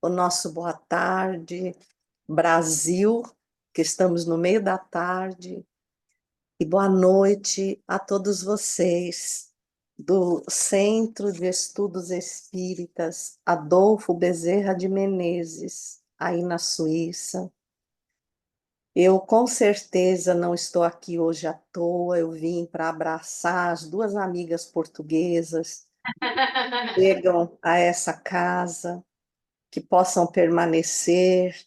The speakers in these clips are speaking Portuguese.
o nosso boa tarde, Brasil, que estamos no meio da tarde, e boa noite a todos vocês do Centro de Estudos Espíritas Adolfo Bezerra de Menezes, aí na Suíça. Eu com certeza não estou aqui hoje à toa, eu vim para abraçar as duas amigas portuguesas que chegam a essa casa, que possam permanecer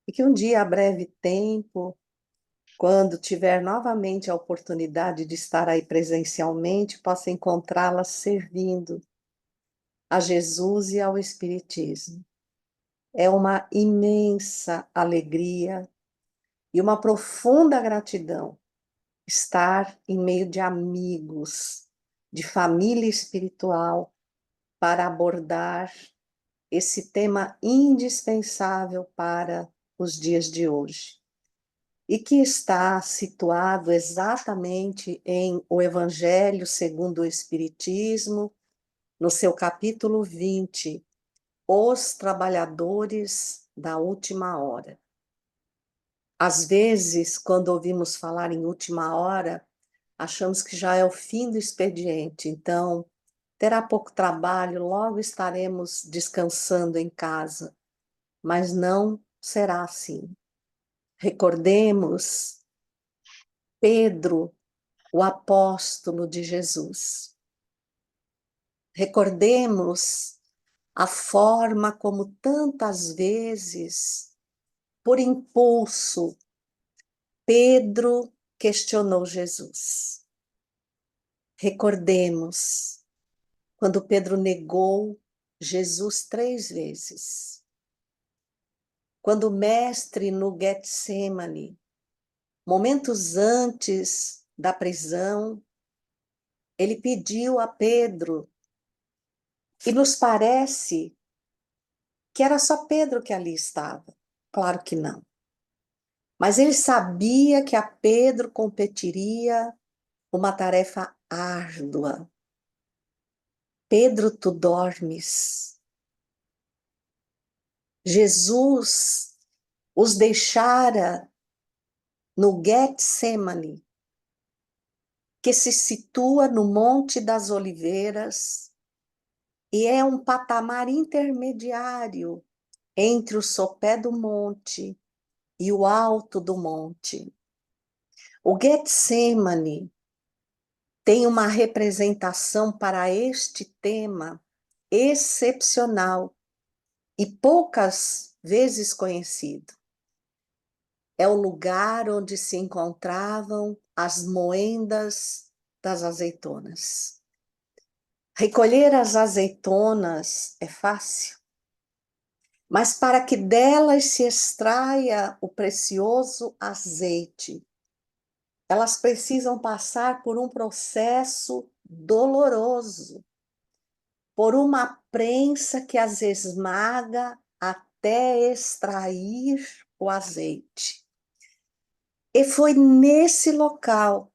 e que um dia, a breve tempo, quando tiver novamente a oportunidade de estar aí presencialmente, possa encontrá-las servindo a Jesus e ao Espiritismo. É uma imensa alegria e uma profunda gratidão estar em meio de amigos, de família espiritual, para abordar esse tema indispensável para os dias de hoje, e que está situado exatamente em O Evangelho segundo o Espiritismo, no seu capítulo 20, Os Trabalhadores da Última Hora. Às vezes, quando ouvimos falar em última hora, achamos que já é o fim do expediente, então terá pouco trabalho, logo estaremos descansando em casa, mas não será assim. Recordemos Pedro, o apóstolo de Jesus. Recordemos a forma como tantas vezes, por impulso, Pedro questionou Jesus. Recordemos quando Pedro negou Jesus 3 vezes. Quando o mestre no Getsemane, momentos antes da prisão, ele pediu a Pedro, e nos parece que era só Pedro que ali estava. Claro que não. Mas ele sabia que a Pedro competiria uma tarefa árdua. Pedro, tu dormes. Jesus os deixara no Getsemane, que se situa no Monte das Oliveiras e é um patamar intermediário entre o sopé do monte e o alto do monte. O Getsemane tem uma representação para este tema excepcional e poucas vezes conhecido. É o lugar onde se encontravam as moendas das azeitonas. Recolher as azeitonas é fácil, mas para que delas se extraia o precioso azeite, elas precisam passar por um processo doloroso, por uma prensa que as esmaga até extrair o azeite. E foi nesse local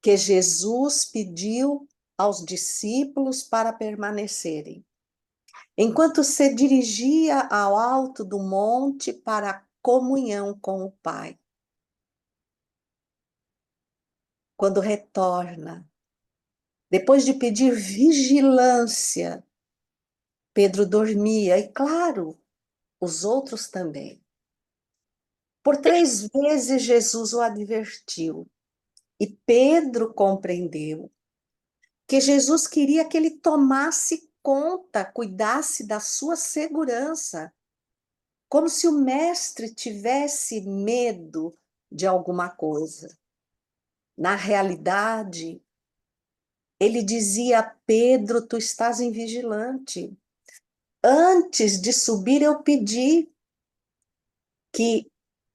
que Jesus pediu aos discípulos para permanecerem, enquanto se dirigia ao alto do monte para a comunhão com o Pai. Quando retorna, depois de pedir vigilância, Pedro dormia, e claro, os outros também. Por 3 vezes Jesus o advertiu, e Pedro compreendeu que Jesus queria que ele tomasse conta, cuidasse da sua segurança, como se o mestre tivesse medo de alguma coisa. Na realidade, ele dizia a Pedro: tu estás em vigilante. Antes de subir, eu pedi que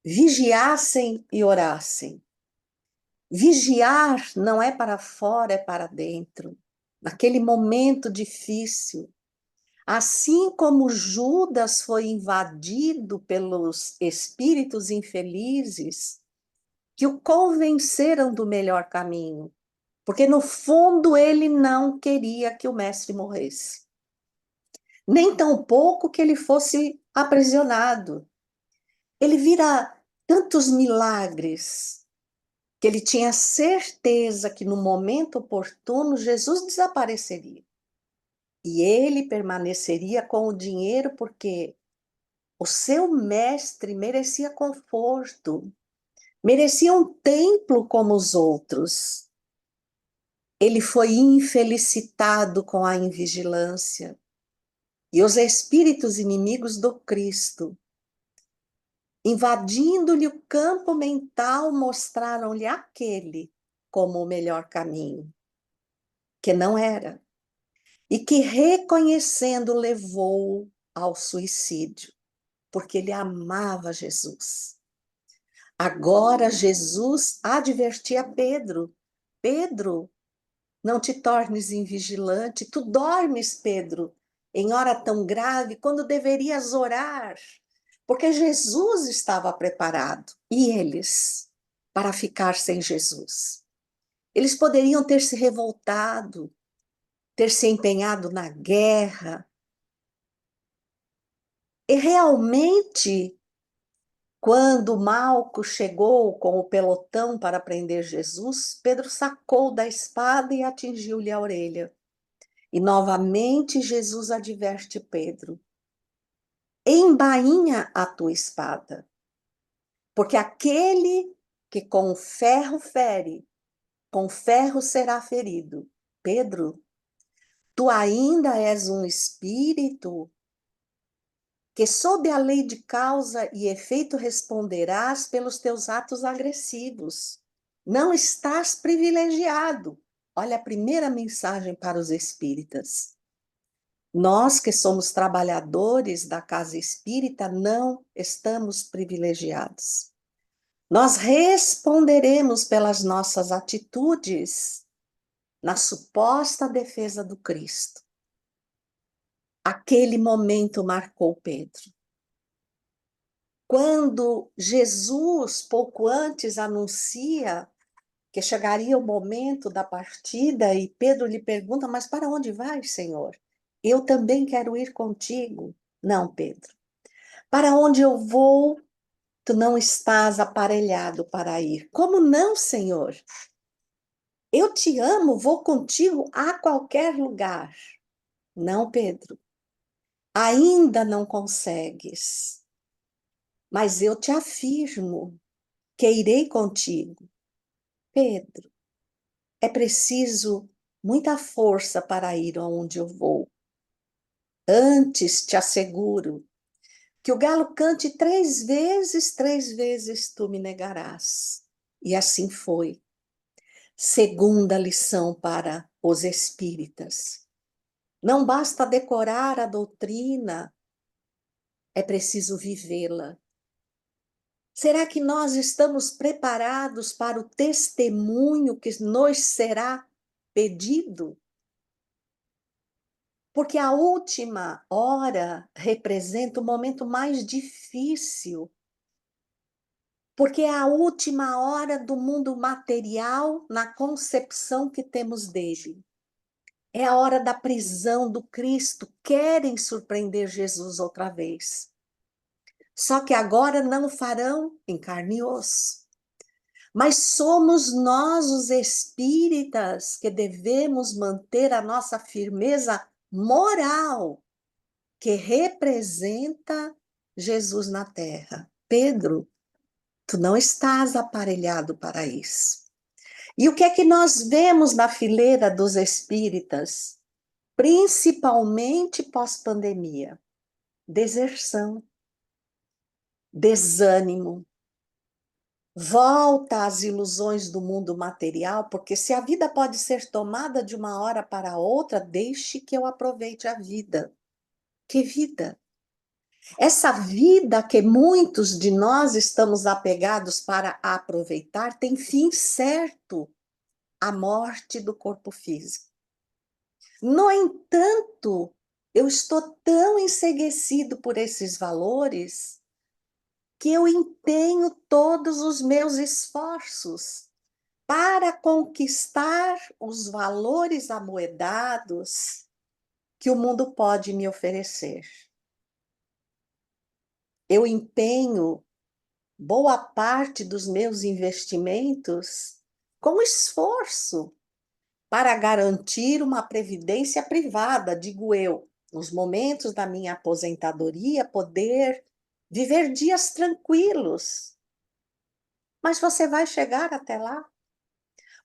vigiassem e orassem. Vigiar não é para fora, é para dentro. Naquele momento difícil, assim como Judas foi invadido pelos espíritos infelizes que o convenceram do melhor caminho, porque no fundo ele não queria que o mestre morresse, nem tampouco que ele fosse aprisionado. Ele vira tantos milagres que ele tinha certeza que no momento oportuno Jesus desapareceria. E ele permaneceria com o dinheiro porque o seu mestre merecia conforto, merecia um templo como os outros. Ele foi infelicitado com a invigilância. E os espíritos inimigos do Cristo, invadindo-lhe o campo mental, mostraram-lhe aquele como o melhor caminho, que não era, e que, reconhecendo, levou-o ao suicídio, porque ele amava Jesus. Agora Jesus advertia Pedro: Pedro, não te tornes invigilante, tu dormes, Pedro, em hora tão grave, quando deverias orar, porque Jesus estava preparado, e eles, para ficar sem Jesus. Eles poderiam ter se revoltado, ter se empenhado na guerra, e realmente, quando Malco chegou com o pelotão para prender Jesus, Pedro sacou da espada e atingiu-lhe a orelha. E novamente Jesus adverte Pedro: embainha a tua espada, porque aquele que com ferro fere, com ferro será ferido. Pedro, tu ainda és um espírito que sob a lei de causa e efeito responderás pelos teus atos agressivos. Não estás privilegiado. Olha a primeira mensagem para os espíritas. Nós que somos trabalhadores da casa espírita não estamos privilegiados. Nós responderemos pelas nossas atitudes na suposta defesa do Cristo. Aquele momento marcou Pedro. Quando Jesus, pouco antes, anuncia que chegaria o momento da partida e Pedro lhe pergunta: mas para onde vais, Senhor? Eu também quero ir contigo. Não, Pedro. Para onde eu vou, tu não estás aparelhado para ir. Como não, Senhor? Eu te amo, vou contigo a qualquer lugar. Não, Pedro. Ainda não consegues. Mas eu te afirmo que irei contigo. Pedro, é preciso muita força para ir aonde eu vou. Antes te asseguro que o galo cante 3 vezes tu me negarás. E assim foi. Segunda lição para os espíritas. Não basta decorar a doutrina, é preciso vivê-la. Será que nós estamos preparados para o testemunho que nos será pedido? Porque a última hora representa o momento mais difícil, porque é a última hora do mundo material na concepção que temos dele. É a hora da prisão do Cristo. Querem surpreender Jesus outra vez. Só que agora não o farão em carne e osso. Mas somos nós, os espíritas, que devemos manter a nossa firmeza moral, que representa Jesus na terra. Pedro, tu não estás aparelhado para isso. E o que é que nós vemos na fileira dos espíritas, principalmente pós-pandemia? Deserção, desânimo, volta às ilusões do mundo material, porque se a vida pode ser tomada de uma hora para outra, deixe que eu aproveite a vida. Que vida? Essa vida que muitos de nós estamos apegados para aproveitar tem fim certo, a morte do corpo físico. No entanto, eu estou tão enceguecido por esses valores que eu empenho todos os meus esforços para conquistar os valores amoedados que o mundo pode me oferecer. eu empenho boa parte dos meus investimentos com esforço para garantir uma previdência privada, digo eu, nos momentos da minha aposentadoria, poder viver dias tranquilos. Mas você vai chegar até lá?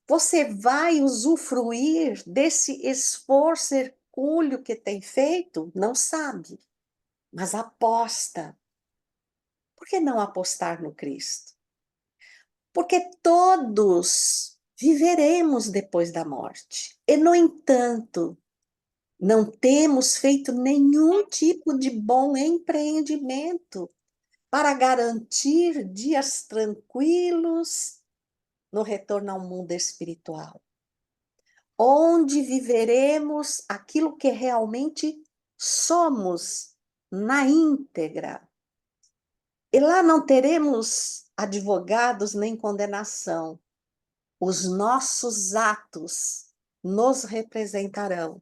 Você vai usufruir desse esforço hercúleo que tem feito? Não sabe, mas aposta. Por que não apostar no Cristo? Porque todos viveremos depois da morte. E, no entanto, não temos feito nenhum tipo de bom empreendimento para garantir dias tranquilos no retorno ao mundo espiritual, onde viveremos aquilo que realmente somos na íntegra. E lá não teremos advogados nem condenação. Os nossos atos nos representarão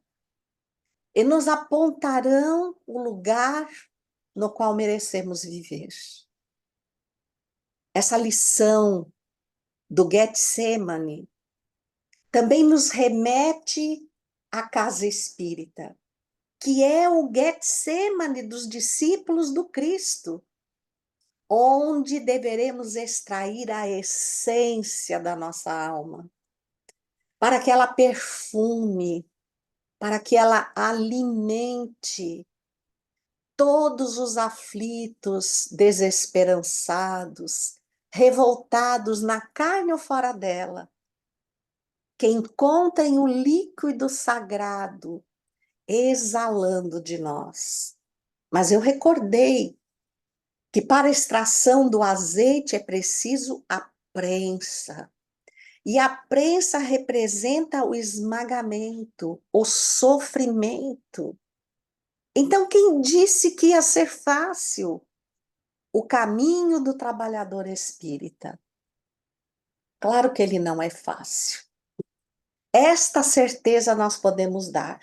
e nos apontarão o lugar no qual merecemos viver. Essa lição do Getsemane também nos remete à casa espírita, que é o Getsemane dos discípulos do Cristo, onde deveremos extrair a essência da nossa alma, para que ela perfume, para que ela alimente todos os aflitos, desesperançados, revoltados na carne ou fora dela, que encontrem o líquido sagrado exalando de nós. Mas eu recordei que para a extração do azeite é preciso a prensa. E a prensa representa o esmagamento, o sofrimento. Então, quem disse que ia ser fácil o caminho do trabalhador espírita? Claro que ele não é fácil. Esta certeza nós podemos dar.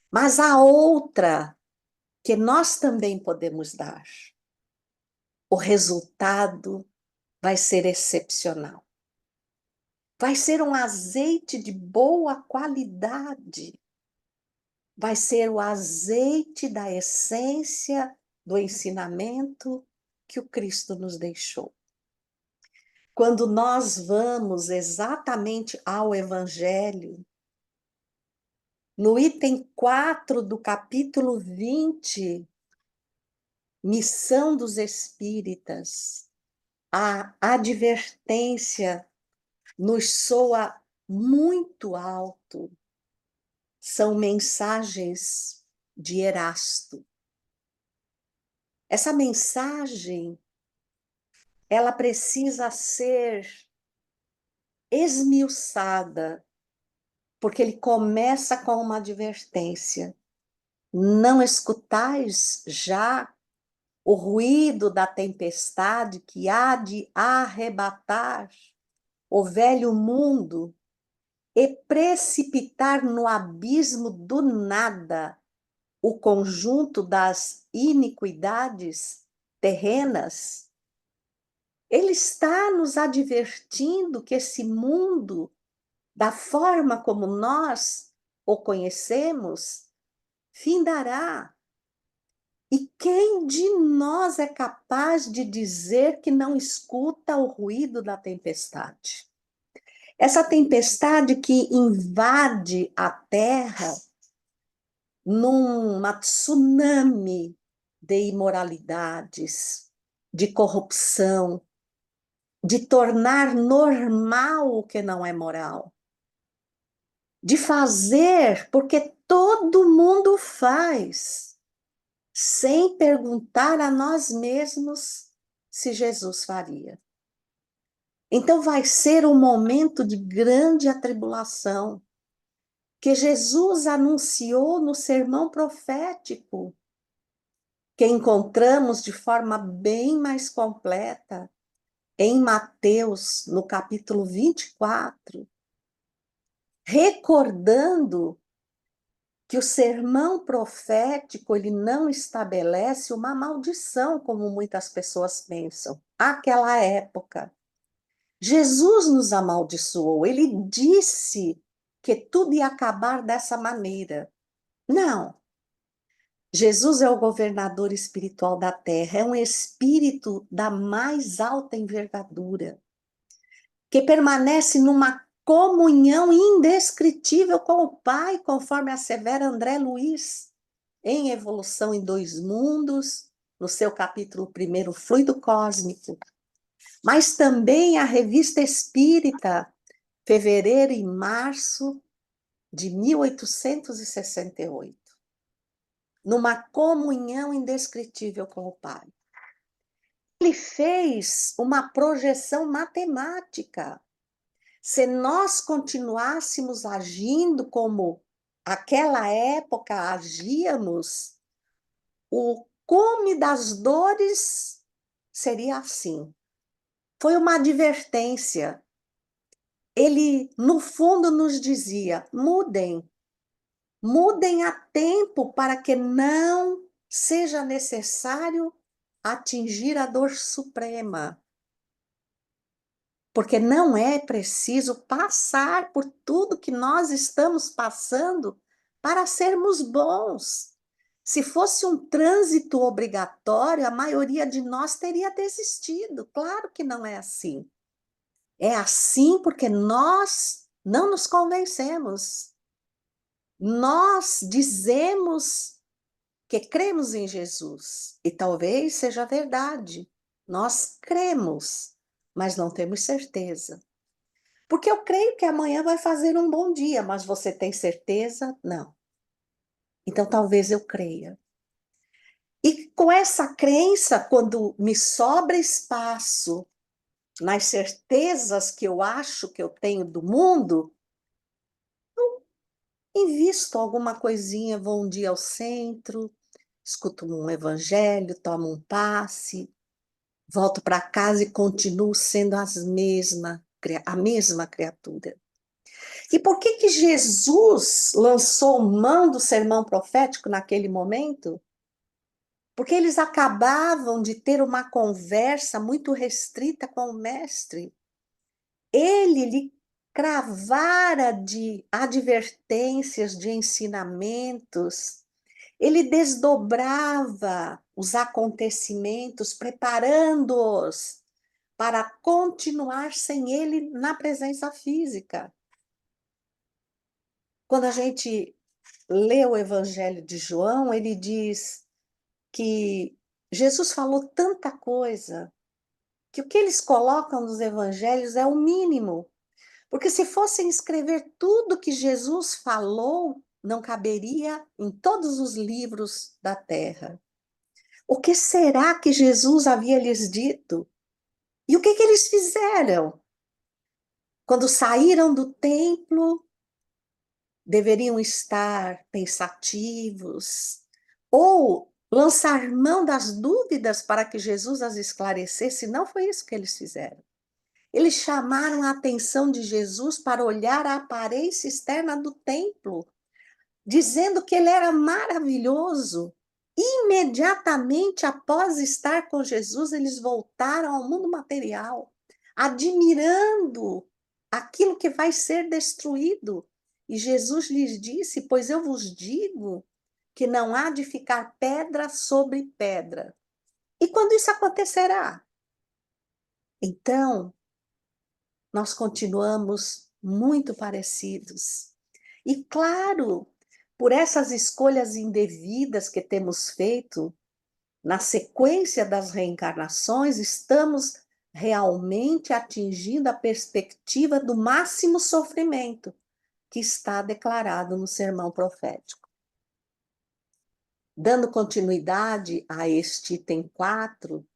Mas a outra que nós também podemos dar, o resultado vai ser excepcional. Vai ser um azeite de boa qualidade. Vai ser o azeite da essência do ensinamento que o Cristo nos deixou. Quando nós vamos exatamente ao Evangelho, no item 4 do capítulo 20, Missão dos Espíritas, a advertência nos soa muito alto. São mensagens de Erasto. Essa mensagem, ela precisa ser esmiuçada, porque ele começa com uma advertência. Não escutais já o ruído da tempestade que há de arrebatar o velho mundo e precipitar no abismo do nada o conjunto das iniquidades terrenas? Ele está nos advertindo que esse mundo, da forma como nós o conhecemos, findará. E quem de nós é capaz de dizer que não escuta o ruído da tempestade? Essa tempestade que invade a Terra numa tsunami de imoralidades, de corrupção, de tornar normal o que não é moral, de fazer porque todo mundo faz, sem perguntar a nós mesmos se Jesus faria. Então vai ser um momento de grande atribulação, que Jesus anunciou no sermão profético, que encontramos de forma bem mais completa em Mateus, no capítulo 24, recordando que o sermão profético ele não estabelece uma maldição, como muitas pessoas pensam. Àquela época, Jesus nos amaldiçoou, ele disse que tudo ia acabar dessa maneira. Não. Jesus é o governador espiritual da terra, é um espírito da mais alta envergadura, que permanece numa comunhão indescritível com o Pai, conforme assevera André Luiz, em Evolução em Dois Mundos, no seu capítulo 1, Fluido Cósmico. Mas também a Revista Espírita, fevereiro e março de 1868. Numa comunhão indescritível com o Pai. Ele fez uma projeção matemática. Se nós continuássemos agindo como aquela época agíamos, o cume das dores seria assim. Foi uma advertência. Ele, no fundo, nos dizia: mudem. Mudem a tempo para que não seja necessário atingir a dor suprema. Porque não é preciso passar por tudo que nós estamos passando para sermos bons. Se fosse um trânsito obrigatório, a maioria de nós teria desistido. Claro que não é assim. É assim porque nós não nos convencemos. Nós dizemos que cremos em Jesus, e talvez seja verdade. Nós cremos, mas não temos certeza. Porque eu creio que amanhã vai fazer um bom dia, mas você tem certeza? Não. Então talvez eu creia. E com essa crença, quando me sobra espaço nas certezas que eu acho que eu tenho do mundo, invisto alguma coisinha, vou um dia ao centro, escuto um evangelho, tomo um passe, volto para casa e continuo sendo a mesma criatura. E por que que Jesus lançou mão do sermão profético naquele momento? Porque eles acabavam de ter uma conversa muito restrita com o mestre. Ele lhe cravara de advertências, de ensinamentos. Ele desdobrava os acontecimentos, preparando-os para continuar sem ele na presença física. Quando a gente lê o Evangelho de João, ele diz que Jesus falou tanta coisa, que o que eles colocam nos evangelhos é o mínimo. Porque se fossem escrever tudo que Jesus falou, não caberia em todos os livros da terra. O que será que Jesus havia lhes dito? E o que que eles fizeram? Quando saíram do templo, deveriam estar pensativos ou lançar mão das dúvidas para que Jesus as esclarecesse. Não foi isso que eles fizeram. Eles chamaram a atenção de Jesus para olhar a aparência externa do templo, dizendo que ele era maravilhoso. Imediatamente após estar com Jesus, eles voltaram ao mundo material, admirando aquilo que vai ser destruído. E Jesus lhes disse: pois eu vos digo que não há de ficar pedra sobre pedra. E quando isso acontecerá? Então, nós continuamos muito parecidos. E claro, por essas escolhas indevidas que temos feito, na sequência das reencarnações, estamos realmente atingindo a perspectiva do máximo sofrimento que está declarado no sermão profético. Dando continuidade a este item 4,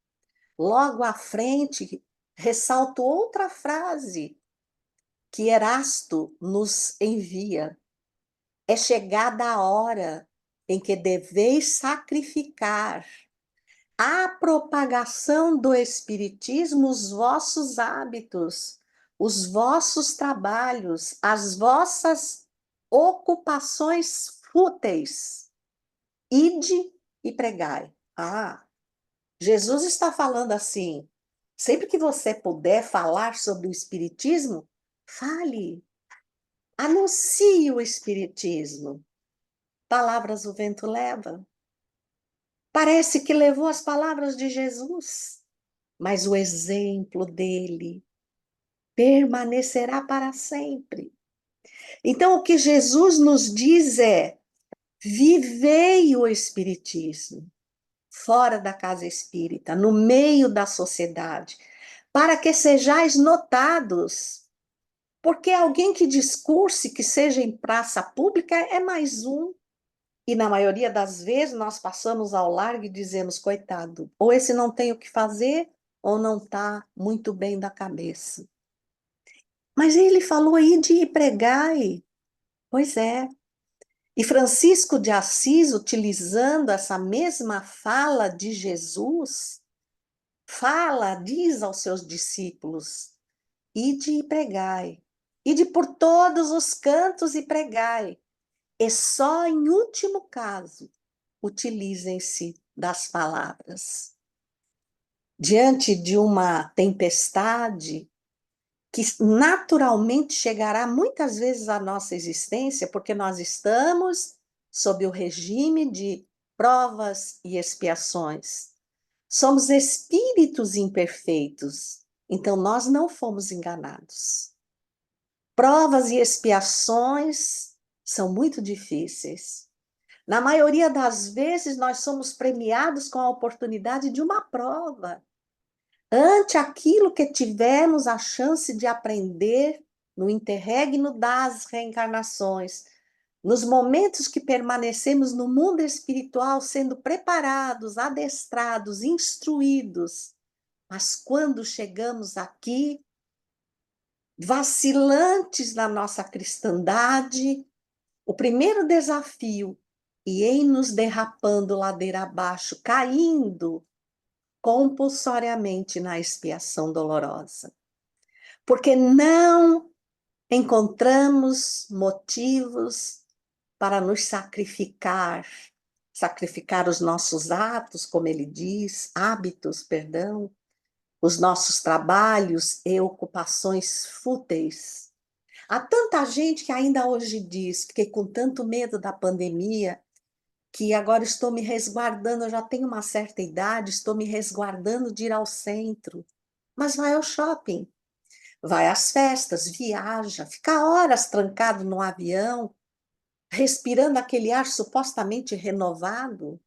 logo à frente, ressalto outra frase que Erasto nos envia. É chegada a hora em que deveis sacrificar à propagação do Espiritismo os vossos hábitos, os vossos trabalhos, as vossas ocupações fúteis. Ide e pregai. Ah, Jesus está falando assim, sempre que você puder falar sobre o Espiritismo, fale, anuncie o Espiritismo. Palavras o vento leva. Parece que levou as palavras de Jesus, mas o exemplo dele permanecerá para sempre. Então, o que Jesus nos diz é: vivei o Espiritismo, fora da casa espírita, no meio da sociedade, para que sejais notados. Porque alguém que discurse, que seja em praça pública, é mais um. E na maioria das vezes nós passamos ao largo e dizemos, coitado, ou esse não tem o que fazer, ou não está muito bem da cabeça. Mas ele falou, ide e pregai. Pois é. E Francisco de Assis, utilizando essa mesma fala de Jesus, diz aos seus discípulos, ide e pregai. Ide por todos os cantos e pregai. E só em último caso, utilizem-se das palavras. Diante de uma tempestade que naturalmente chegará muitas vezes à nossa existência, porque nós estamos sob o regime de provas e expiações. Somos espíritos imperfeitos, então nós não fomos enganados. Provas e expiações são muito difíceis. Na maioria das vezes, nós somos premiados com a oportunidade de uma prova. Ante aquilo que tivemos a chance de aprender no interregno das reencarnações, nos momentos que permanecemos no mundo espiritual sendo preparados, adestrados, instruídos, mas quando chegamos aqui, vacilantes na nossa cristandade, o primeiro desafio, e em nos derrapando ladeira abaixo, caindo compulsoriamente na expiação dolorosa. Porque não encontramos motivos para nos sacrificar os nossos atos, como ele diz, hábitos, perdão, os nossos trabalhos e ocupações fúteis. Há tanta gente que ainda hoje diz, fiquei com tanto medo da pandemia, que agora estou me resguardando, eu já tenho uma certa idade, estou me resguardando de ir ao centro. Mas vai ao shopping, vai às festas, viaja, fica horas trancado no avião, respirando aquele ar supostamente renovado.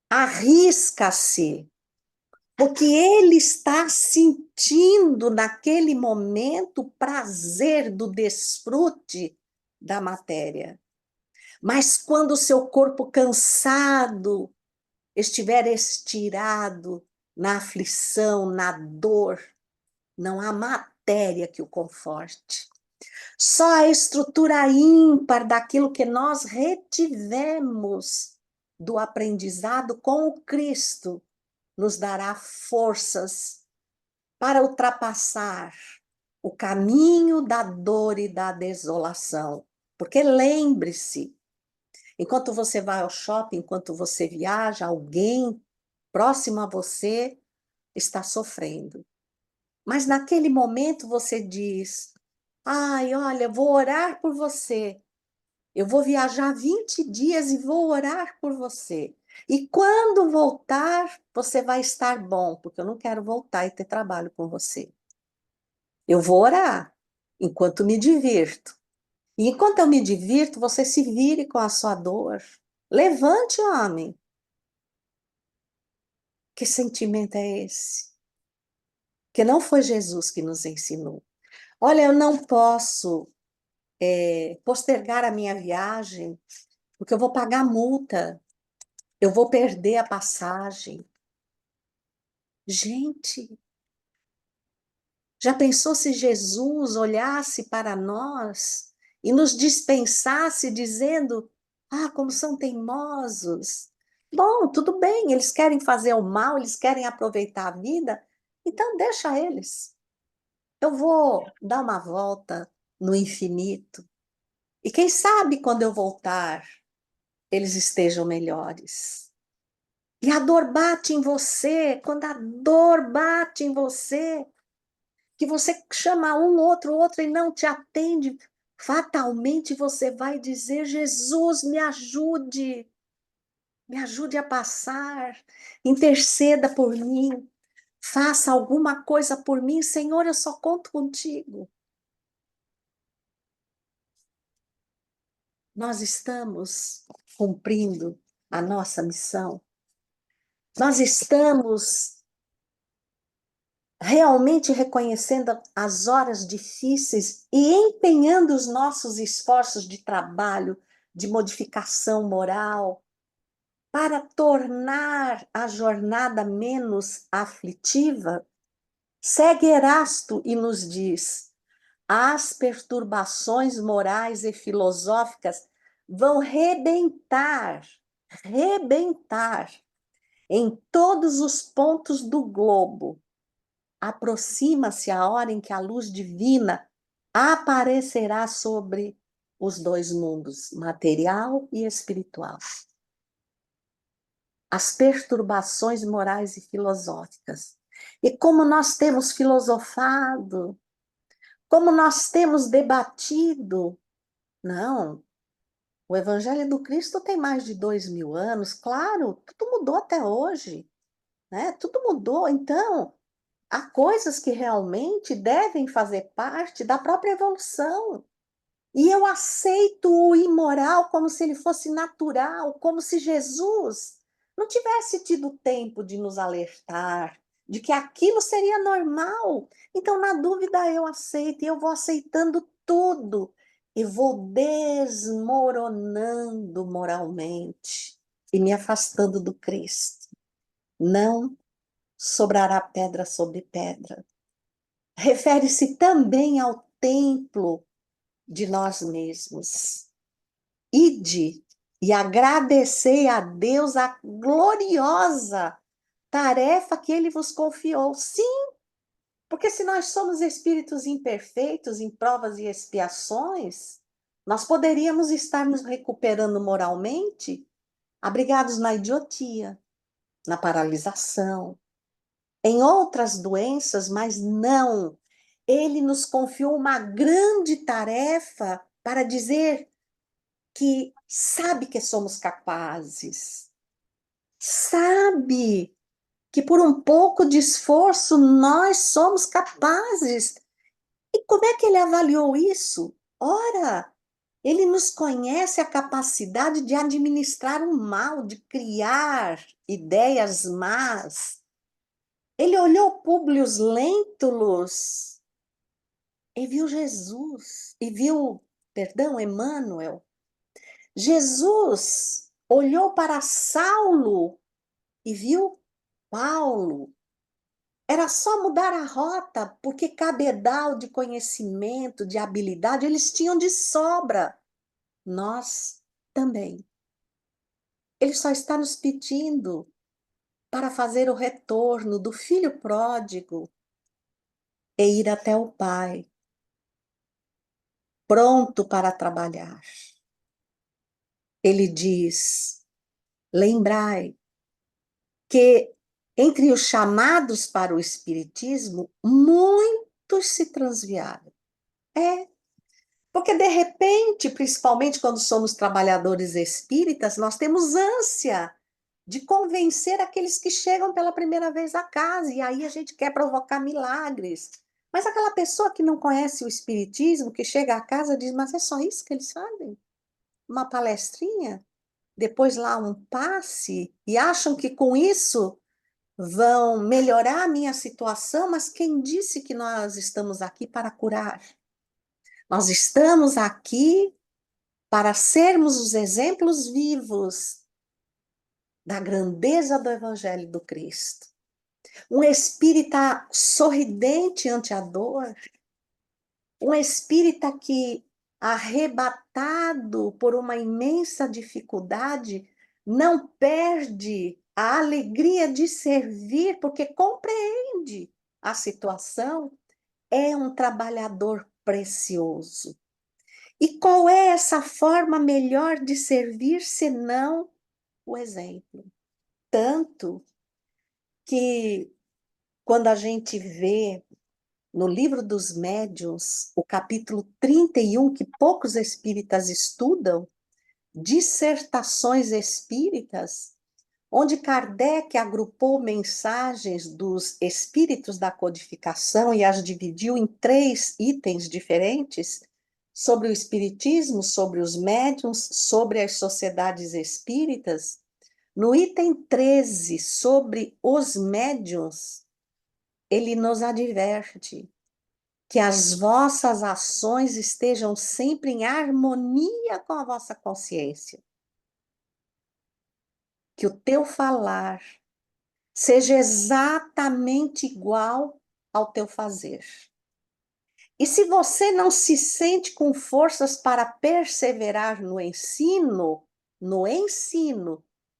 Arrisca-se, porque ele está sentindo naquele momento o prazer do desfrute da matéria. Mas quando o seu corpo cansado estiver estirado na aflição, na dor, não há matéria que o conforte. Só a estrutura ímpar daquilo que nós retivemos do aprendizado com o Cristo nos dará forças para ultrapassar o caminho da dor e da desolação. Porque lembre-se, enquanto você vai ao shopping, enquanto você viaja, alguém próximo a você está sofrendo. Mas naquele momento você diz, ai, olha, vou orar por você. Eu vou viajar 20 dias e vou orar por você. E quando voltar, você vai estar bom, porque eu não quero voltar e ter trabalho com você. Eu vou orar enquanto me divirto. E enquanto eu me divirto, você se vire com a sua dor. Levante, homem. Que sentimento é esse? Que não foi Jesus que nos ensinou. Olha, eu não posso postergar a minha viagem, porque eu vou pagar multa, eu vou perder a passagem. Gente, já pensou se Jesus olhasse para nós e nos dispensasse dizendo, ah, como são teimosos. Bom, tudo bem, eles querem fazer o mal, eles querem aproveitar a vida, então deixa eles. Eu vou dar uma volta no infinito. E quem sabe quando eu voltar, eles estejam melhores. E a dor bate em você, quando a dor bate em você, que você chama um, outro e não te atende, fatalmente você vai dizer: Jesus, me ajude a passar, interceda por mim, faça alguma coisa por mim, Senhor, eu só conto contigo. Nós estamos cumprindo a nossa missão, nós estamos realmente reconhecendo as horas difíceis e empenhando os nossos esforços de trabalho, de modificação moral, para tornar a jornada menos aflitiva. Segue Erasto e nos diz: as perturbações morais e filosóficas vão rebentar em todos os pontos do globo. Aproxima-se a hora em que a luz divina aparecerá sobre os dois mundos, material e espiritual. As perturbações morais e filosóficas. E como nós temos filosofado, como nós temos debatido. Não, o Evangelho do Cristo tem mais de 2000 anos, claro, tudo mudou até hoje, né? Tudo mudou, então há coisas que realmente devem fazer parte da própria evolução. E eu aceito o imoral como se ele fosse natural, como se Jesus não tivesse tido tempo de nos alertar de que aquilo seria normal. Então, na dúvida, eu aceito, e eu vou aceitando tudo, e vou desmoronando moralmente e me afastando do Cristo. Não sobrará pedra sobre pedra. Refere-se também ao templo de nós mesmos. Ide e agradecei a Deus a gloriosa tarefa que ele vos confiou. Sim, porque se nós somos espíritos imperfeitos em provas e expiações, nós poderíamos estar nos recuperando moralmente, abrigados na idiotia, na paralisação, em outras doenças, mas não. Ele nos confiou uma grande tarefa para dizer que sabe que somos capazes, sabe que por um pouco de esforço nós somos capazes. E como é que ele avaliou isso? Ora, ele nos conhece a capacidade de administrar o mal, de criar ideias más. Ele olhou Públio Lentulus e viu Jesus, e viu, perdão, Emmanuel. Jesus olhou para Saulo e viu Paulo. Era só mudar a rota, porque cabedal de conhecimento, de habilidade, eles tinham de sobra. Nós também. Ele só está nos pedindo para fazer o retorno do filho pródigo e ir até o Pai, pronto para trabalhar. Ele diz: lembrai que entre os chamados para o espiritismo, muitos se transviaram. É, porque de repente, principalmente quando somos trabalhadores espíritas, nós temos ânsia de convencer aqueles que chegam pela primeira vez à casa, e aí a gente quer provocar milagres. Mas aquela pessoa que não conhece o espiritismo, que chega à casa, diz: mas é só isso que eles fazem? Uma palestrinha? Depois lá um passe? E acham que com isso vão melhorar a minha situação, mas quem disse que nós estamos aqui para curar? Nós estamos aqui para sermos os exemplos vivos da grandeza do Evangelho do Cristo. Um espírita sorridente ante a dor, um espírita que, arrebatado por uma imensa dificuldade, não perde a alegria de servir, porque compreende a situação, é um trabalhador precioso. E qual é essa forma melhor de servir senão o exemplo? Tanto que quando a gente vê no livro dos médiuns, o capítulo 31, que poucos espíritas estudam, Dissertações Espíritas, onde Kardec agrupou mensagens dos espíritos da codificação e as dividiu em 3 itens diferentes, sobre o espiritismo, sobre os médiuns, sobre as sociedades espíritas. No item 13, sobre os médiuns, ele nos adverte que as vossas ações estejam sempre em harmonia com a vossa consciência, que o teu falar seja exatamente igual ao teu fazer. E se você não se sente com forças para perseverar no ensino,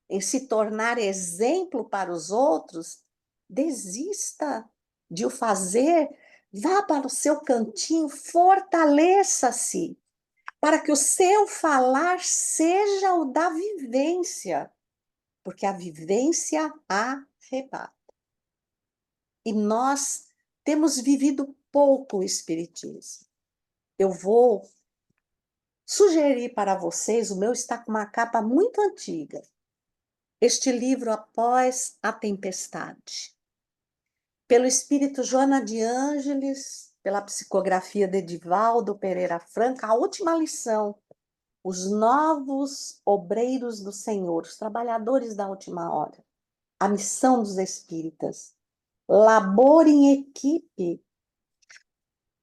em se tornar exemplo para os outros, desista de o fazer, vá para o seu cantinho, fortaleça-se, para que o seu falar seja o da vivência, porque a vivência arrebata. E nós temos vivido pouco o Espiritismo. Eu vou sugerir para vocês, o meu está com uma capa muito antiga, este livro Após a Tempestade, pelo espírito Joana de Ângeles, pela psicografia de Edivaldo Pereira Franca, a última lição, os novos obreiros do Senhor, os trabalhadores da última hora, a missão dos espíritas, labor em equipe.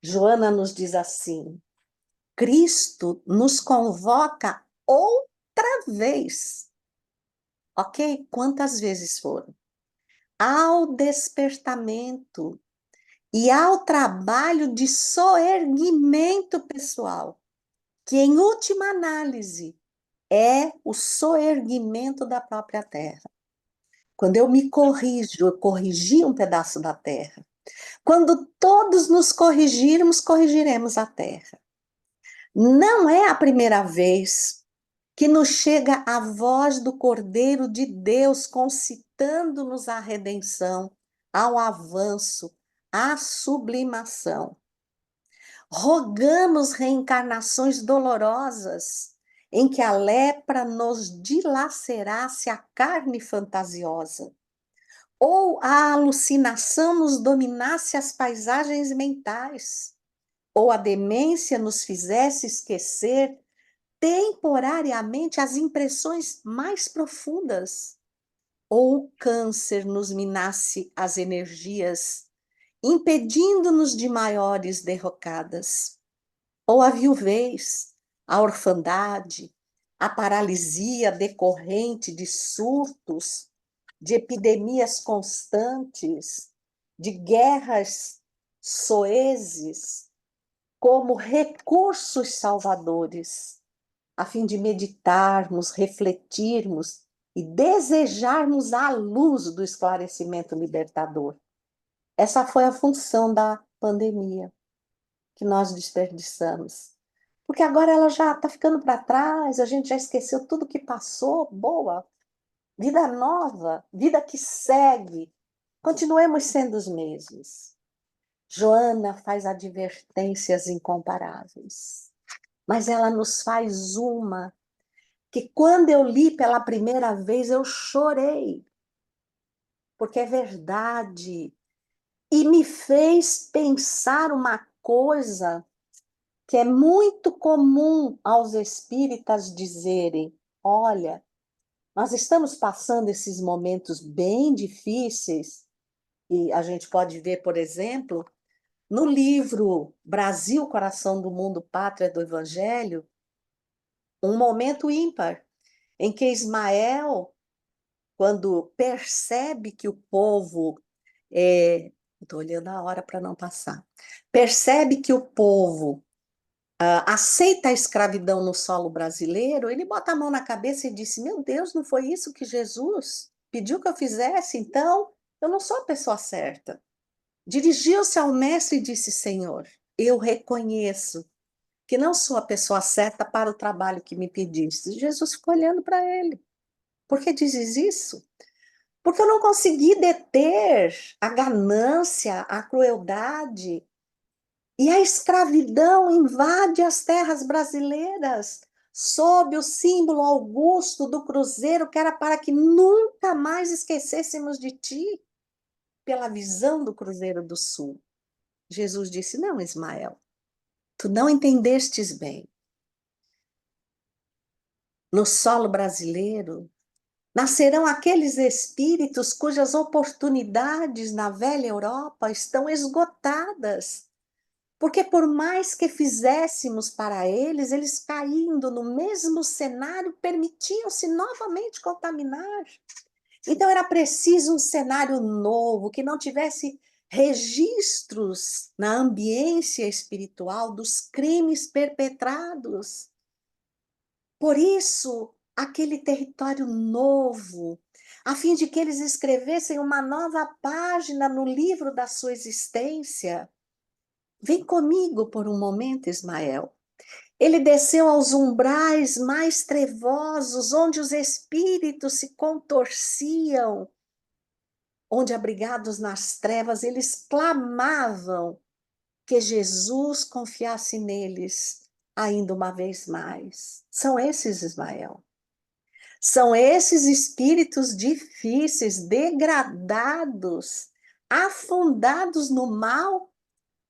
Joana nos diz assim: Cristo nos convoca outra vez, ok? Quantas vezes foram? Ao despertamento e ao trabalho de soerguimento pessoal, que em última análise é o soerguimento da própria terra. Quando eu me corrijo, eu corrigi um pedaço da terra. Quando todos nos corrigirmos, corrigiremos a terra. Não é a primeira vez que nos chega a voz do Cordeiro de Deus concitando-nos à redenção, ao avanço, à sublimação. Rogamos reencarnações dolorosas, em que a lepra nos dilacerasse a carne fantasiosa, ou a alucinação nos dominasse as paisagens mentais, ou a demência nos fizesse esquecer temporariamente as impressões mais profundas, ou o câncer nos minasse as energias, impedindo-nos de maiores derrocadas, ou a viuvez, a orfandade, a paralisia decorrente de surtos, de epidemias constantes, de guerras soezes, como recursos salvadores, a fim de meditarmos, refletirmos e desejarmos a luz do esclarecimento libertador. Essa foi a função da pandemia que nós desperdiçamos. Porque agora ela já está ficando para trás, a gente já esqueceu tudo que passou, boa. Vida nova, vida que segue. Continuemos sendo os mesmos. Joana faz advertências incomparáveis, mas ela nos faz uma que quando eu li pela primeira vez eu chorei, porque é verdade, e me fez pensar uma coisa que é muito comum aos espíritas dizerem: olha, nós estamos passando esses momentos bem difíceis, e a gente pode ver, por exemplo, no livro Brasil, Coração do Mundo, Pátria do Evangelho, um momento ímpar, em que Ismael, quando percebe que o povo, estou olhando a hora para não passar, percebe que o povo aceita a escravidão no solo brasileiro, ele bota a mão na cabeça e disse: meu Deus, não foi isso que Jesus pediu que eu fizesse? Então, eu não sou a pessoa certa. Dirigiu-se ao mestre e disse: Senhor, eu reconheço que não sou a pessoa certa para o trabalho que me pediste. Jesus ficou olhando para ele. Por que dizes isso? Porque eu não consegui deter a ganância, a crueldade, e a escravidão invade as terras brasileiras, sob o símbolo augusto do cruzeiro, que era para que nunca mais esquecêssemos de ti, pela visão do Cruzeiro do Sul. Jesus disse: não, Ismael, tu não entendestes bem. No solo brasileiro, nascerão aqueles espíritos cujas oportunidades na velha Europa estão esgotadas. Porque por mais que fizéssemos para eles, eles caindo no mesmo cenário, permitiam-se novamente contaminar. Então era preciso um cenário novo, que não tivesse registros na ambiência espiritual dos crimes perpetrados. Por isso, aquele território novo, a fim de que eles escrevessem uma nova página no livro da sua existência. Vem comigo por um momento, Ismael. Ele desceu aos umbrais mais trevosos, onde os espíritos se contorciam, onde, abrigados nas trevas, eles clamavam que Jesus confiasse neles ainda uma vez mais. São esses, Ismael. São esses espíritos difíceis, degradados, afundados no mal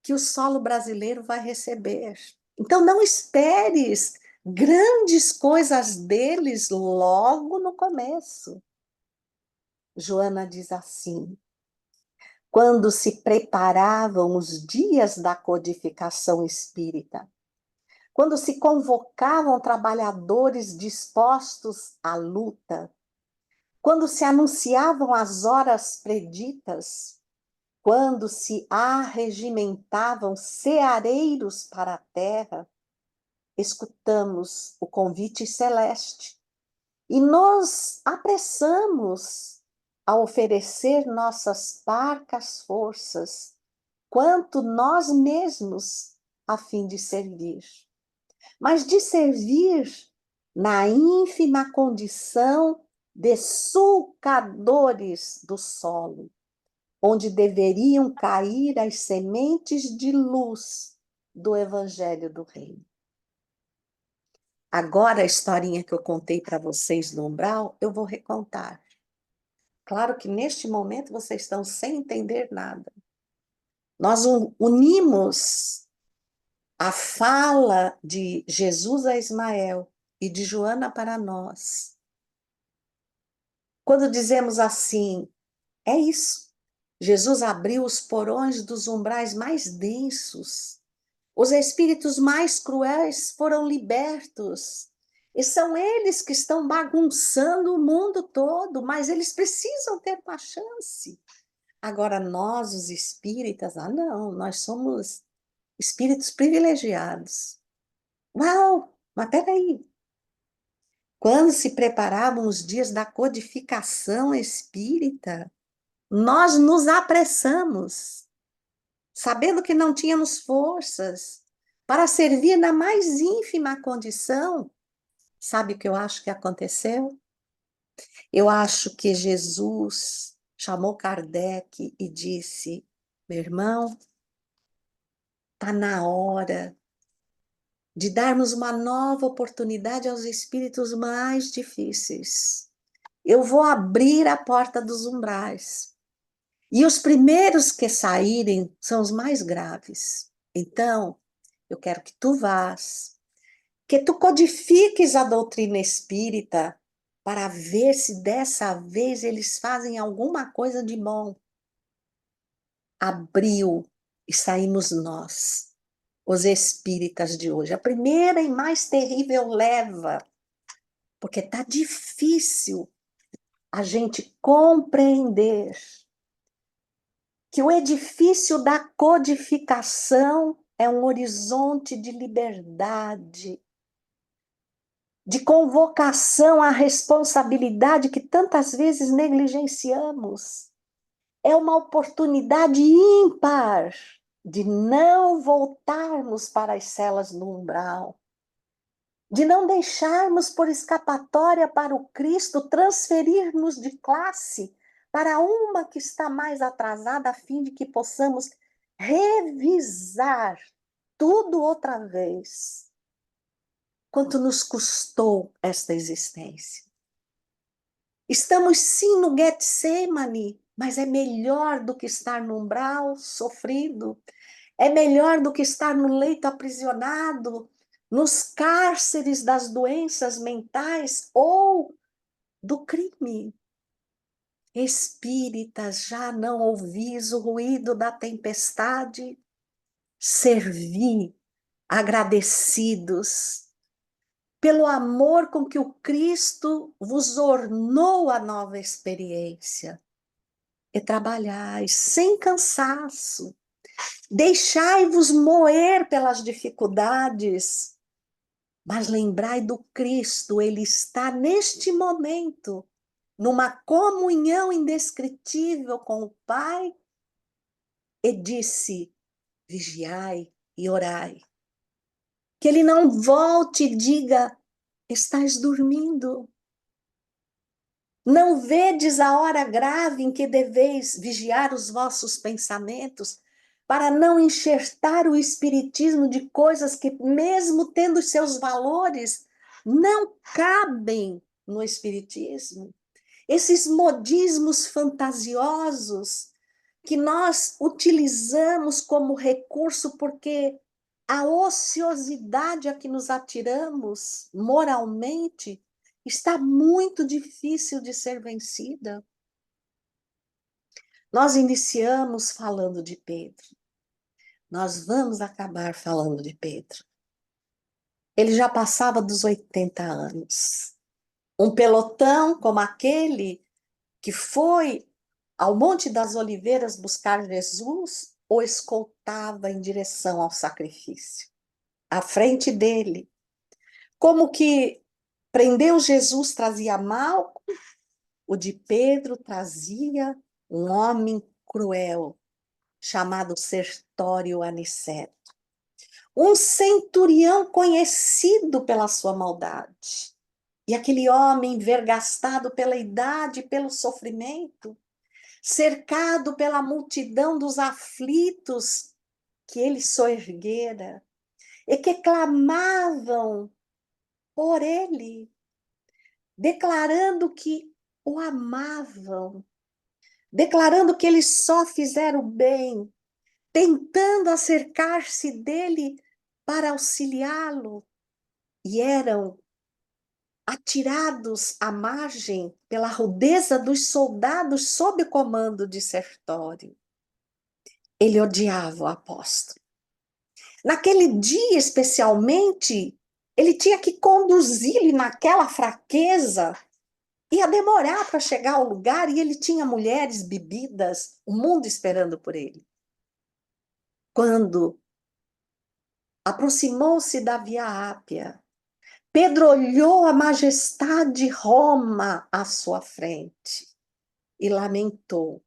que o solo brasileiro vai receber. Então, não esperes grandes coisas deles logo no começo. Joana diz assim: quando se preparavam os dias da codificação espírita, quando se convocavam trabalhadores dispostos à luta, quando se anunciavam as horas preditas, quando se arregimentavam ceareiros para a terra, escutamos o convite celeste e nos apressamos a oferecer nossas parcas forças, quanto nós mesmos, a fim de servir. Mas de servir na ínfima condição de sulcadores do solo, onde deveriam cair as sementes de luz do Evangelho do Reino. Agora, a historinha que eu contei para vocês no umbral, eu vou recontar. Claro que neste momento vocês estão sem entender nada. Nós unimos a fala de Jesus a Ismael e de Joana para nós. Quando dizemos assim, é isso. Jesus abriu os porões dos umbrais mais densos. Os espíritos mais cruéis foram libertos. E são eles que estão bagunçando o mundo todo, mas eles precisam ter uma chance. Agora, nós, os espíritas, não, nós somos espíritos privilegiados. Uau, mas peraí. Quando se preparavam os dias da codificação espírita, nós nos apressamos, sabendo que não tínhamos forças para servir na mais ínfima condição. Sabe o que eu acho que aconteceu? Eu acho que Jesus chamou Kardec e disse: meu irmão, está na hora de darmos uma nova oportunidade aos espíritos mais difíceis. Eu vou abrir a porta dos umbrais. E os primeiros que saírem são os mais graves. Então, eu quero que tu vás, que tu codifiques a doutrina espírita para ver se dessa vez eles fazem alguma coisa de bom. Abriu e saímos nós, os espíritas de hoje. A primeira e mais terrível leva, porque está difícil a gente compreender que o edifício da codificação é um horizonte de liberdade, de convocação à responsabilidade que tantas vezes negligenciamos. É uma oportunidade ímpar de não voltarmos para as celas no umbral, de não deixarmos por escapatória para o Cristo transferir-nos de classe para uma que está mais atrasada, a fim de que possamos revisar tudo outra vez. Quanto nos custou esta existência? Estamos sim no Getsemane, mas é melhor do que estar no umbral sofrido, é melhor do que estar no leito aprisionado, nos cárceres das doenças mentais ou do crime. Espíritas, já não ouvis o ruído da tempestade? Servi, agradecidos, pelo amor com que o Cristo vos ornou a nova experiência. E trabalhai sem cansaço, deixai-vos moer pelas dificuldades, mas lembrai do Cristo, ele está neste momento, numa comunhão indescritível com o Pai, e disse, vigiai e orai. Que ele não volte e diga, estás dormindo. Não vedes a hora grave em que deveis vigiar os vossos pensamentos, para não enxertar o espiritismo de coisas que, mesmo tendo seus valores, não cabem no espiritismo? Esses modismos fantasiosos que nós utilizamos como recurso porque a ociosidade a que nos atiramos moralmente está muito difícil de ser vencida. Nós iniciamos falando de Pedro. Nós vamos acabar falando de Pedro. Ele já passava dos 80 anos. Um pelotão como aquele que foi ao Monte das Oliveiras buscar Jesus o escoltava em direção ao sacrifício. À frente dele, como que prendeu Jesus trazia Malco, o de Pedro trazia um homem cruel, chamado Sertório Aniceto. Um centurião conhecido pela sua maldade. E aquele homem vergastado pela idade e pelo sofrimento, cercado pela multidão dos aflitos que ele soerguera, e que clamavam por ele, declarando que o amavam, declarando que eles só fizeram bem, tentando acercar-se dele para auxiliá-lo, e eram atirados à margem pela rudeza dos soldados sob o comando de Sertório. Ele odiava o apóstolo. Naquele dia, especialmente, ele tinha que conduzi-lo naquela fraqueza. Ia demorar para chegar ao lugar e ele tinha mulheres, bebidas, o mundo esperando por ele. Quando aproximou-se da Via Ápia, Pedro olhou a majestade de Roma à sua frente e lamentou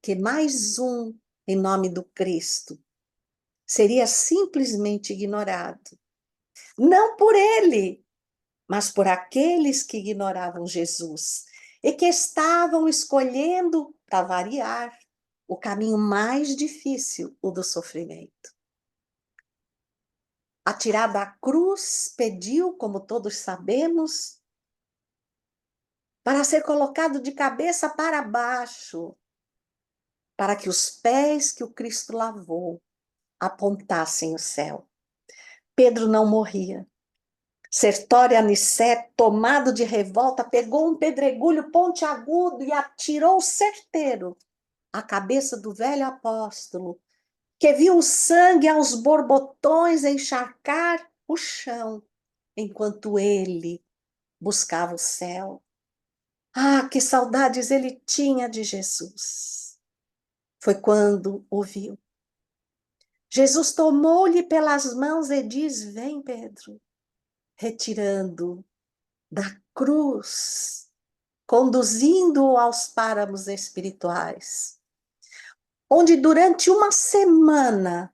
que mais um, em nome do Cristo, seria simplesmente ignorado. Não por ele, mas por aqueles que ignoravam Jesus e que estavam escolhendo, para variar, o caminho mais difícil, o do sofrimento. Atirado à cruz, pediu, como todos sabemos, para ser colocado de cabeça para baixo, para que os pés que o Cristo lavou apontassem o céu. Pedro não morria. Sertório Aniceto, tomado de revolta, pegou um pedregulho pontiagudo e atirou certeiro à cabeça do velho apóstolo, que viu o sangue aos borbotões encharcar o chão, enquanto ele buscava o céu. Ah, que saudades ele tinha de Jesus! Foi quando o viu. Jesus tomou-lhe pelas mãos e diz, vem, Pedro, retirando da cruz, conduzindo-o aos páramos espirituais. onde durante uma semana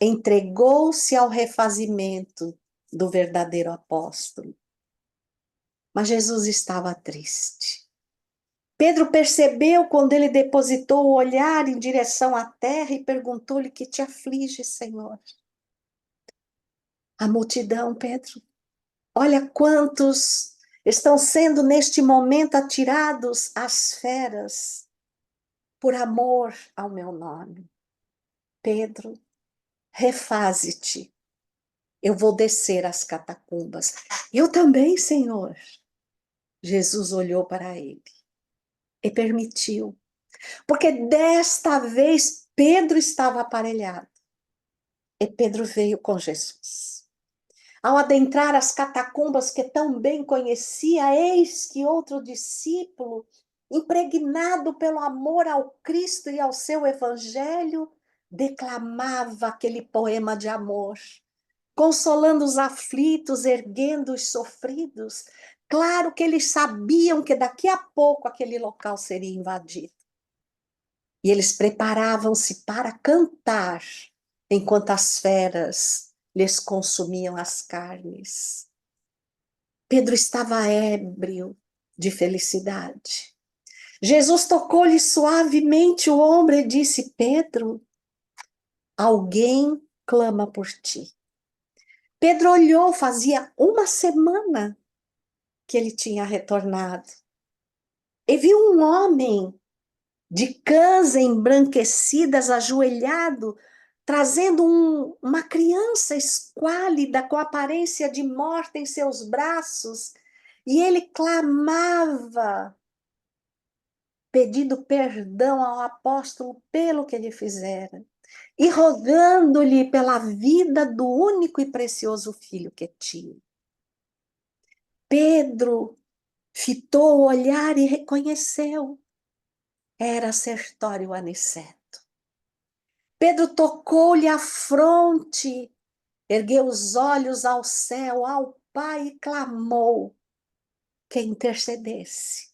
entregou-se ao refazimento do verdadeiro apóstolo. Mas Jesus estava triste. Pedro percebeu quando ele depositou o olhar em direção à terra e perguntou-lhe: que te aflige, Senhor? A multidão, Pedro. Olha quantos estão sendo neste momento atirados às feras por amor ao meu nome. Pedro, refaze-te. Eu vou descer às catacumbas. Eu também, Senhor. Jesus olhou para ele e permitiu. Porque desta vez Pedro estava aparelhado. E Pedro veio com Jesus. Ao adentrar as catacumbas que tão bem conhecia, eis que outro discípulo, impregnado pelo amor ao Cristo e ao seu evangelho, declamava aquele poema de amor, consolando os aflitos, erguendo os sofridos. Claro que eles sabiam que daqui a pouco aquele local seria invadido. E eles preparavam-se para cantar, enquanto as feras lhes consumiam as carnes. Pedro estava ébrio de felicidade. Jesus tocou-lhe suavemente o ombro e disse: Pedro, alguém clama por ti. Pedro olhou, fazia uma semana que ele tinha retornado. E viu um homem de cãs embranquecidas, ajoelhado, trazendo uma criança esquálida, com aparência de morta em seus braços, e ele clamava, pedindo perdão ao apóstolo pelo que ele fizera, e rogando-lhe pela vida do único e precioso filho que tinha. Pedro fitou o olhar e reconheceu. Era Sertório Aniceto. Pedro tocou-lhe a fronte, ergueu os olhos ao céu, ao Pai, e clamou que intercedesse.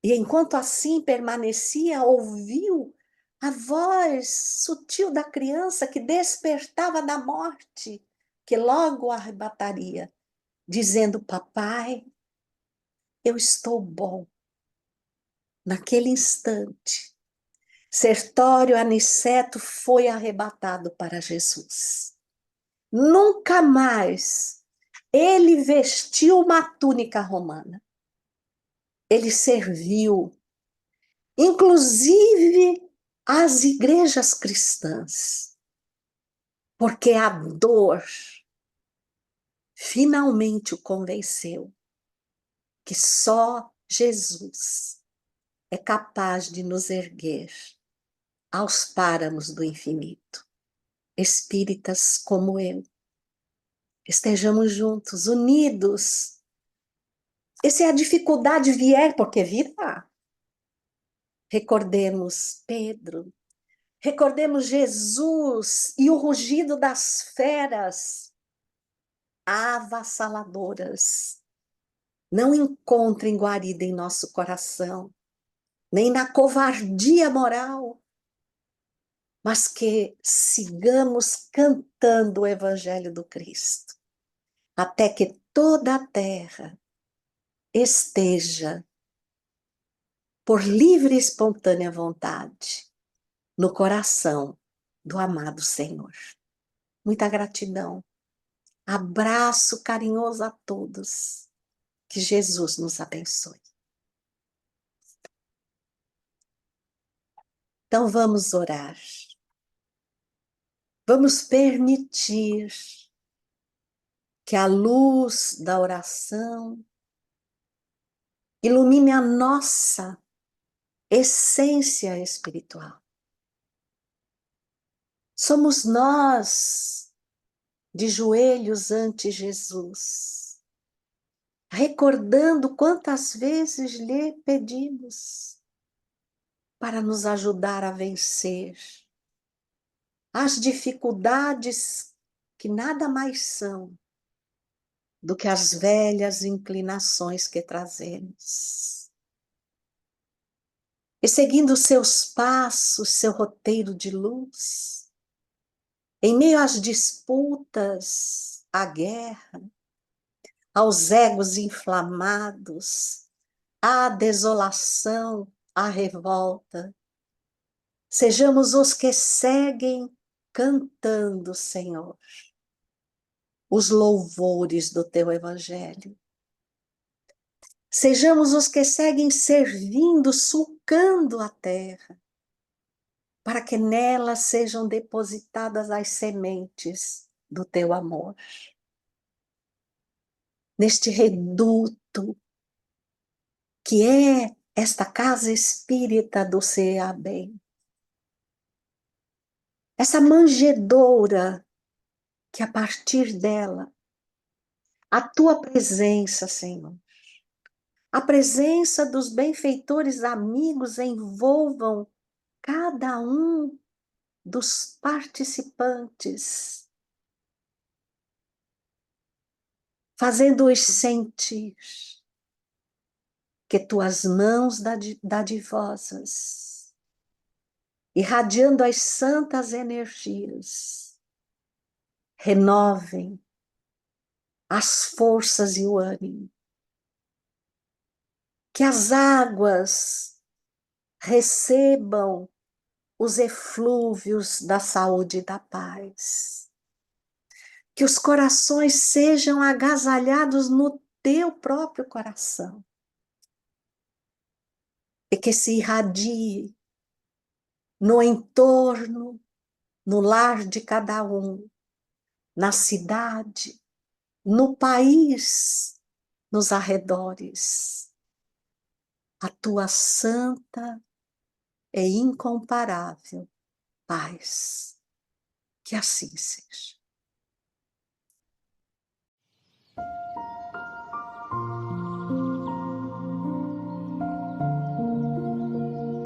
E enquanto assim permanecia, ouviu a voz sutil da criança que despertava da morte, que logo o arrebataria, dizendo: Papai, eu estou bom. Naquele instante, Sertório Aniceto foi arrebatado para Jesus. Nunca mais ele vestiu uma túnica romana. Ele serviu, inclusive, às igrejas cristãs, porque a dor finalmente o convenceu que só Jesus é capaz de nos erguer aos páramos do infinito. Espíritas como eu, estejamos juntos, unidos. E se a dificuldade vier, porque virá, recordemos Pedro, recordemos Jesus e o rugido das feras avassaladoras. Não encontrem guarida em nosso coração, nem na covardia moral, mas que sigamos cantando o Evangelho do Cristo, até que toda a terra esteja, por livre e espontânea vontade, no coração do amado Senhor. Muita gratidão. Abraço carinhoso a todos. Que Jesus nos abençoe. Então vamos orar. Vamos permitir que a luz da oração ilumine a nossa essência espiritual. Somos nós de joelhos ante Jesus, recordando quantas vezes lhe pedimos para nos ajudar a vencer as dificuldades que nada mais são do que as velhas inclinações que trazemos. e seguindo seus passos, seu roteiro de luz, em meio às disputas, à guerra, aos egos inflamados, à desolação, à revolta, sejamos os que seguem cantando, Senhor, os louvores do teu evangelho. Sejamos os que seguem servindo, sulcando a terra, para que nela sejam depositadas as sementes do teu amor. Neste reduto que é esta casa espírita do CEABEM, essa manjedoura que a partir dela, a tua presença, Senhor, a presença dos benfeitores amigos envolvam cada um dos participantes, fazendo-os sentir que tuas mãos dadivosas, irradiando as santas energias, renovem as forças e o ânimo, que as águas recebam os eflúvios da saúde e da paz, que os corações sejam agasalhados no teu próprio coração, e que se irradie no entorno, no lar de cada um, na cidade, no país, nos arredores, a tua santa e incomparável paz. Que assim seja.